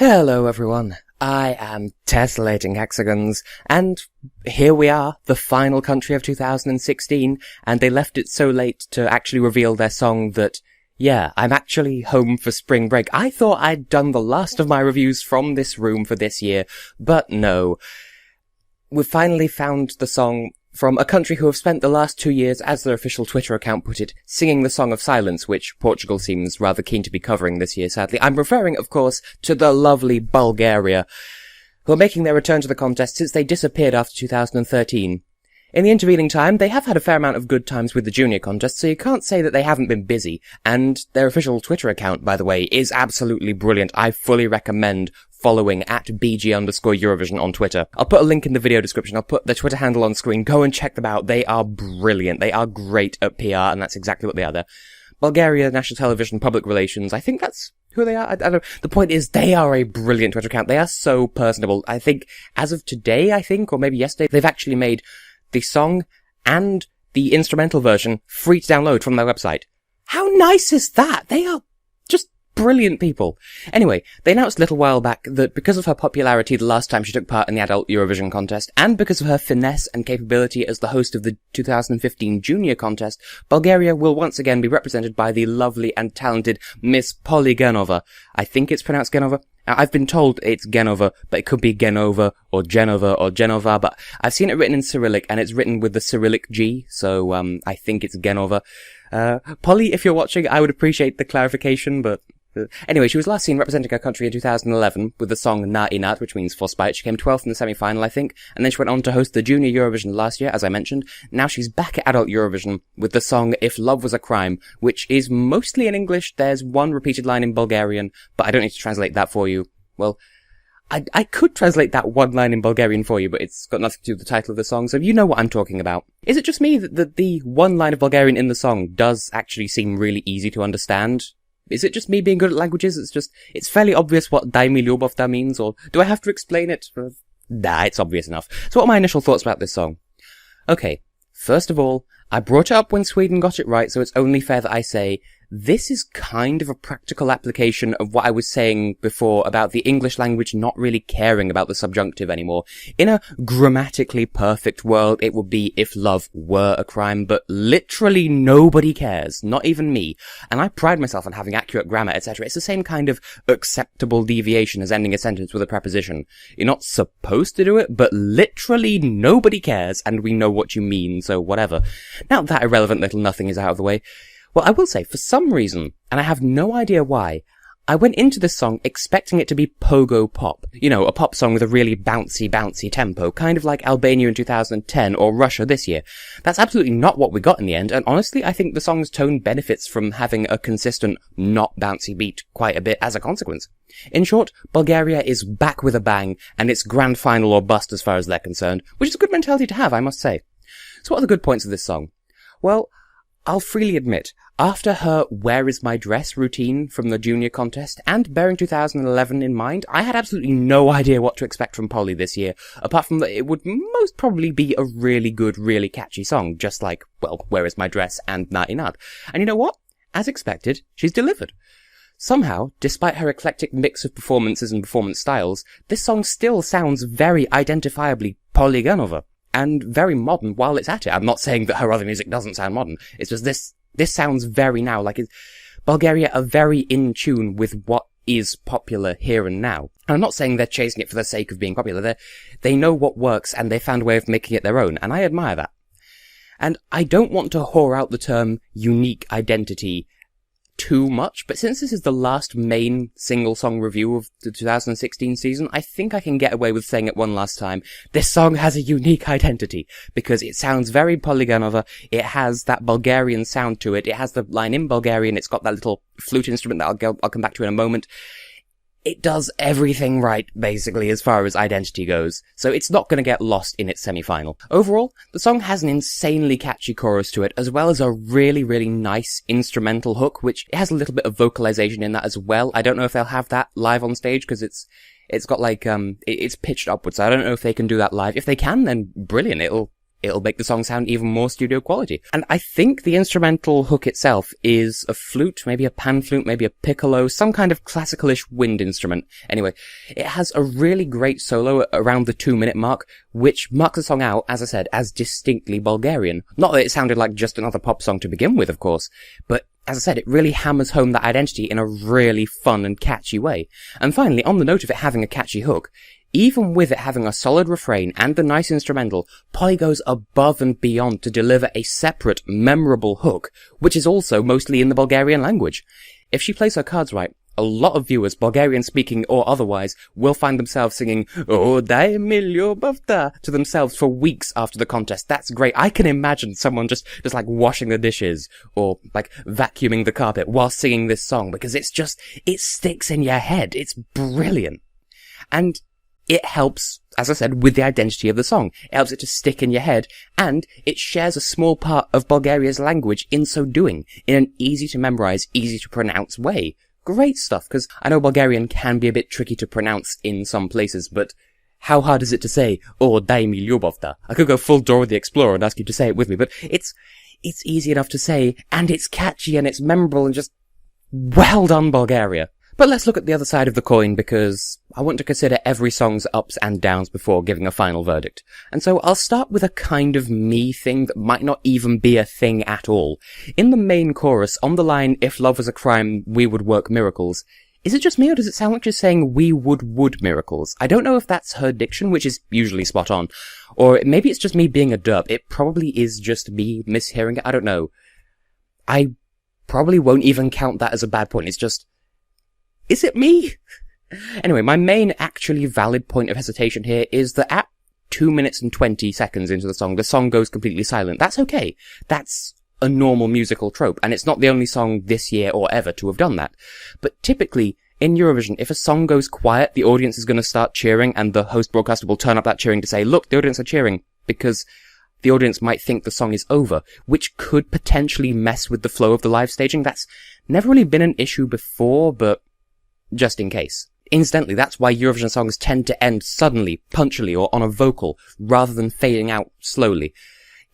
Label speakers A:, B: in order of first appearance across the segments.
A: Hello everyone, I am Tessellating Hexagons, and here we are, the final country of 2016, and they left it so late to actually reveal their song that, yeah, I'm actually home for spring break. I thought I'd done the last of my reviews from this room for this year, but no. We've finally found the song from a country who have spent the last 2 years, as their official Twitter account put it, singing the Song of Silence, which Portugal seems rather keen to be covering this year, sadly. I'm referring, of course, to the lovely Bulgaria, who are making their return to the contest since they disappeared after 2013. In the intervening time, they have had a fair amount of good times with the junior contest, so you can't say that they haven't been busy. And their official Twitter account, by the way, is absolutely brilliant. I fully recommend following at @BG_Eurovision on Twitter. I'll put a link in the video description. I'll put the Twitter handle on screen. Go and check them out. They are brilliant. They are great at PR, and that's exactly what they are there. Bulgaria, National Television, Public Relations. I think that's who they are. I don't know. The point is, they are a brilliant Twitter account. They are so personable. I think, as of today, or maybe yesterday, they've actually made the song and the instrumental version free to download from their website. How nice is that? They are just brilliant people. Anyway, they announced a little while back that because of her popularity the last time she took part in the adult Eurovision contest, and because of her finesse and capability as the host of the 2015 junior contest, Bulgaria will once again be represented by the lovely and talented Miss Poli Genova. I think it's pronounced Genova. I've been told it's Genova, but it could be Genova or Genova, but I've seen it written in Cyrillic, and it's written with the Cyrillic G, so I think it's Genova. Polly, if you're watching, I would appreciate the clarification, but anyway, she was last seen representing her country in 2011 with the song Na Inat, which means for spite. She came 12th in the semi-final, I think, and then she went on to host the Junior Eurovision last year, as I mentioned. Now she's back at Adult Eurovision with the song If Love Was a Crime, which is mostly in English. There's one repeated line in Bulgarian, but I don't need to translate that for you. Well, I could translate that one line in Bulgarian for you, but it's got nothing to do with the title of the song, so you know what I'm talking about. Is it just me that the one line of Bulgarian in the song does actually seem really easy to understand? Is it just me being good at languages? It's fairly obvious what Dai mi ljubavta means, or do I have to explain it? Nah, it's obvious enough. So what are my initial thoughts about this song? Okay, first of all, I brought it up when Sweden got it right, so it's only fair that I say, this is kind of a practical application of what I was saying before about the English language not really caring about the subjunctive anymore. In a grammatically perfect world, it would be if love were a crime, but literally nobody cares, not even me. And I pride myself on having accurate grammar, etc. It's the same kind of acceptable deviation as ending a sentence with a preposition. You're not supposed to do it, but literally nobody cares, and we know what you mean, so whatever. Now that irrelevant little nothing is out of the way, well, I will say, for some reason, and I have no idea why, I went into this song expecting it to be pogo pop. You know, a pop song with a really bouncy tempo, kind of like Albania in 2010 or Russia this year. That's absolutely not what we got in the end, and honestly, I think the song's tone benefits from having a consistent, not bouncy beat quite a bit as a consequence. In short, Bulgaria is back with a bang, and it's grand final or bust as far as they're concerned, which is a good mentality to have, I must say. So what are the good points of this song? Well, I'll freely admit, after her Where Is My Dress routine from the junior contest, and bearing 2011 in mind, I had absolutely no idea what to expect from Polly this year, apart from that it would most probably be a really good, really catchy song, just like, well, Where Is My Dress and Na Inat. And you know what? As expected, she's delivered. Somehow, despite her eclectic mix of performances and performance styles, this song still sounds very identifiably Poli Genova. And very modern while it's at it. I'm not saying that her other music doesn't sound modern. It's just this sounds very now, like Bulgaria are very in tune with what is popular here and now. And I'm not saying they're chasing it for the sake of being popular. They know what works and they found a way of making it their own, and I admire that. And I don't want to whore out the term unique identity too much, but since this is the last main single song review of the 2016 season, I think I can get away with saying it one last time. This song has a unique identity, because it sounds very Poli Genova, it has that Bulgarian sound to it, it has the line in Bulgarian, it's got that little flute instrument that I'll come back to in a moment. It does everything right, basically, as far as identity goes, so it's not going to get lost in its semi-final. Overall, the song has an insanely catchy chorus to it, as well as a really, really nice instrumental hook, which has a little bit of vocalization in that as well. I don't know if they'll have that live on stage, because it's got like, it's pitched upwards, so I don't know if they can do that live. If they can, then brilliant, it'll make the song sound even more studio quality. And I think the instrumental hook itself is a flute, maybe a pan flute, maybe a piccolo, some kind of classical-ish wind instrument. Anyway, it has a really great solo around the 2-minute mark, which marks the song out, as I said, as distinctly Bulgarian. Not that it sounded like just another pop song to begin with, of course, but as I said, it really hammers home that identity in a really fun and catchy way. And finally, on the note of it having a catchy hook, even with it having a solid refrain and the nice instrumental, Poli goes above and beyond to deliver a separate, memorable hook, which is also mostly in the Bulgarian language. If she plays her cards right, a lot of viewers, Bulgarian speaking or otherwise, will find themselves singing "Oh, dai mi lyubavta" to themselves for weeks after the contest. That's great. I can imagine someone just like washing the dishes or like vacuuming the carpet while singing this song, because it sticks in your head. It's brilliant. And it helps, as I said, with the identity of the song. It helps it to stick in your head, and it shares a small part of Bulgaria's language in so doing, in an easy to memorize, easy to pronounce way. Great stuff, because I know Bulgarian can be a bit tricky to pronounce in some places, but how hard is it to say, "Oh, dai mi lyubavta"? I could go full Dora the Explorer and ask you to say it with me, but it's easy enough to say, and it's catchy, and it's memorable, and just well done, Bulgaria. But let's look at the other side of the coin, because I want to consider every song's ups and downs before giving a final verdict. And so I'll start with a kind of me thing that might not even be a thing at all. In the main chorus, on the line, "If love was a crime, we would work miracles," is it just me, or does it sound like she's saying "we would miracles"? I don't know if that's her diction, which is usually spot on, or maybe it's just me being a derp. It probably is just me mishearing it. I don't know. I probably won't even count that as a bad point. It's just, is it me? Anyway, my main actually valid point of hesitation here is that at 2 minutes and 20 seconds into the song goes completely silent. That's okay. That's a normal musical trope, and it's not the only song this year or ever to have done that. But typically, in Eurovision, if a song goes quiet, the audience is going to start cheering, and the host broadcaster will turn up that cheering to say, "Look, the audience are cheering," because the audience might think the song is over, which could potentially mess with the flow of the live staging. That's never really been an issue before, but just in case. Incidentally, that's why Eurovision songs tend to end suddenly, punctually, or on a vocal, rather than fading out slowly.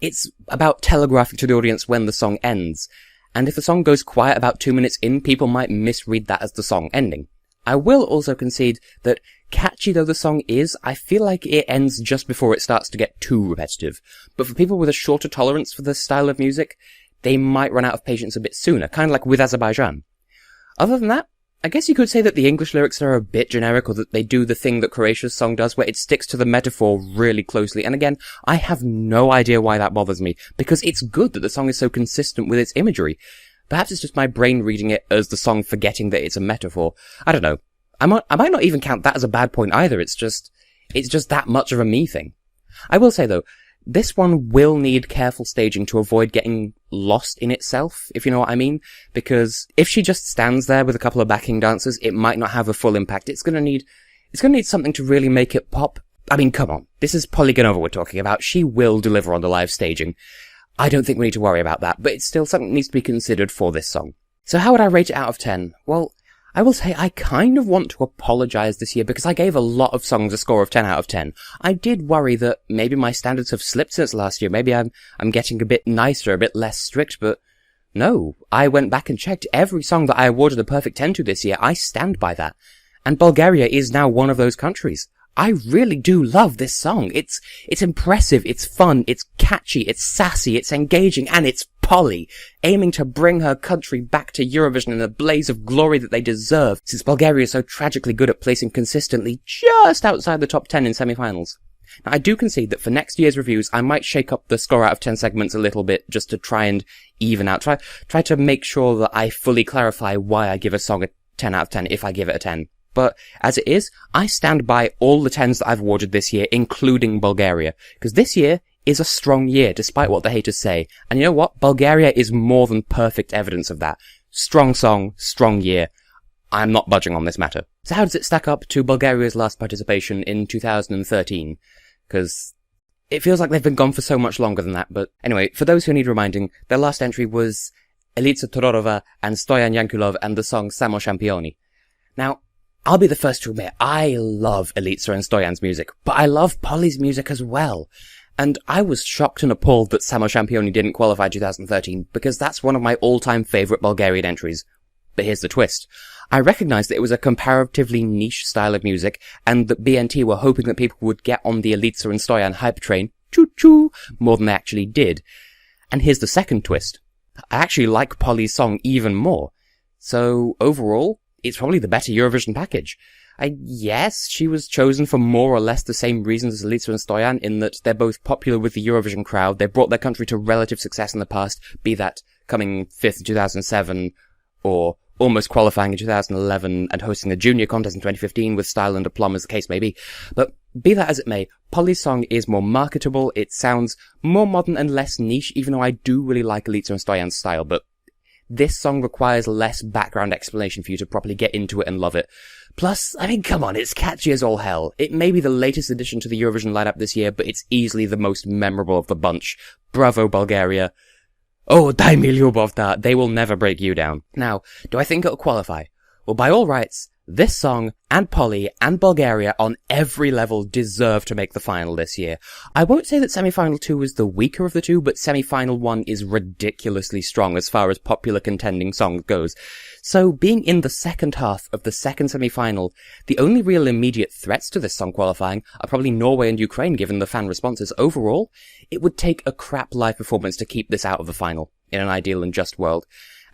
A: It's about telegraphing to the audience when the song ends, and if the song goes quiet about 2 minutes in, people might misread that as the song ending. I will also concede that, catchy though the song is, I feel like it ends just before it starts to get too repetitive. But for people with a shorter tolerance for this style of music, they might run out of patience a bit sooner, kind of like with Azerbaijan. Other than that, I guess you could say that the English lyrics are a bit generic, or that they do the thing that Croatia's song does, where it sticks to the metaphor really closely. And again, I have no idea why that bothers me, because it's good that the song is so consistent with its imagery. Perhaps it's just my brain reading it as the song forgetting that it's a metaphor. I don't know. I might not even count that as a bad point either. It's just that much of a me thing. I will say though, this one will need careful staging to avoid getting lost in itself, if you know what I mean. Because if she just stands there with a couple of backing dancers, it might not have a full impact. It's gonna need something to really make it pop. I mean, come on. This is Poli Genova we're talking about. She will deliver on the live staging. I don't think we need to worry about that, but it's still something that needs to be considered for this song. So how would I rate it out of 10? Well, I will say I kind of want to apologize this year because I gave a lot of songs a score of 10 out of 10. I did worry that maybe my standards have slipped since last year. Maybe I'm getting a bit nicer, a bit less strict, but no. I went back and checked every song that I awarded a perfect 10 to this year. I stand by that. And Bulgaria is now one of those countries. I really do love this song. It's impressive, it's fun, it's catchy, it's sassy, it's engaging, and it's Poli, aiming to bring her country back to Eurovision in the blaze of glory that they deserve, since Bulgaria is so tragically good at placing consistently just outside the top 10 in semi-finals. Now, I do concede that for next year's reviews, I might shake up the score out of 10 segments a little bit just to try and even out, try to make sure that I fully clarify why I give a song a 10 out of 10 if I give it a 10. But as it is, I stand by all the 10s that I've awarded this year, including Bulgaria, because this year is a strong year, despite what the haters say. And you know what? Bulgaria is more than perfect evidence of that. Strong song, strong year. I'm not budging on this matter. So how does it stack up to Bulgaria's last participation in 2013? Because it feels like they've been gone for so much longer than that. But anyway, for those who need reminding, their last entry was Elitsa Todorova and Stoyan Yankulov and the song Samo Championi. Now, I'll be the first to admit, I love Elitsa and Stoyan's music, but I love Poli's music as well. And I was shocked and appalled that Samo Championi didn't qualify 2013, because that's one of my all-time favourite Bulgarian entries. But here's the twist. I recognised that it was a comparatively niche style of music, and that BNT were hoping that people would get on the Elitsa and Stoyan hype train, choo-choo, more than they actually did. And here's the second twist. I actually like Poli's song even more. So, overall, it's probably the better Eurovision package. Yes, she was chosen for more or less the same reasons as Elitsa and Stoyan, in that they're both popular with the Eurovision crowd, they brought their country to relative success in the past, be that coming 5th in 2007, or almost qualifying in 2011 and hosting a junior contest in 2015 with Style and Aplomb as the case may be. But be that as it may, Poli's song is more marketable, it sounds more modern and less niche, even though I do really like Elitsa and Stoyan's style, but this song requires less background explanation for you to properly get into it and love it. Plus, I mean, come on, it's catchy as all hell. It may be the latest addition to the Eurovision lineup this year, but it's easily the most memorable of the bunch. Bravo, Bulgaria. Oh, daj mi ljubovta, they will never break you down. Now, do I think it'll qualify? Well, by all rights, this song, and Poli, and Bulgaria on every level deserve to make the final this year. I won't say that semi-final 2 is the weaker of the two, but semi-final 1 is ridiculously strong as far as popular contending songs goes. So, being in the second half of the second semi-final, the only real immediate threats to this song qualifying are probably Norway and Ukraine given the fan responses. Overall, it would take a crap live performance to keep this out of the final, in an ideal and just world.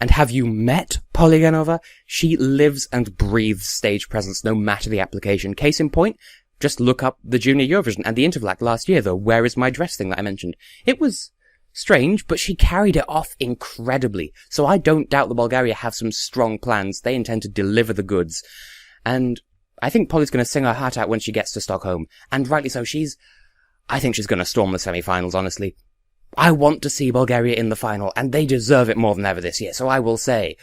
A: And have you met Poli Genova? She lives and breathes stage presence no matter the application. Case in point, just look up the Junior Eurovision and the Intervlac last year, the Where Is My Dress thing that I mentioned. It was strange, but she carried it off incredibly. So I don't doubt that Bulgaria have some strong plans. They intend to deliver the goods. And I think Poli's going to sing her heart out when she gets to Stockholm. And rightly so, I think she's going to storm the semi-finals, honestly. I want to see Bulgaria in the final, and they deserve it more than ever this year, so I will say,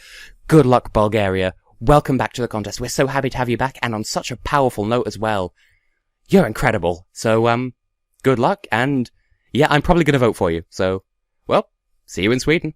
A: good luck, Bulgaria. Welcome back to the contest. We're so happy to have you back, and on such a powerful note as well. You're incredible. So, good luck, and yeah, I'm probably going to vote for you. So, well, see you in Sweden.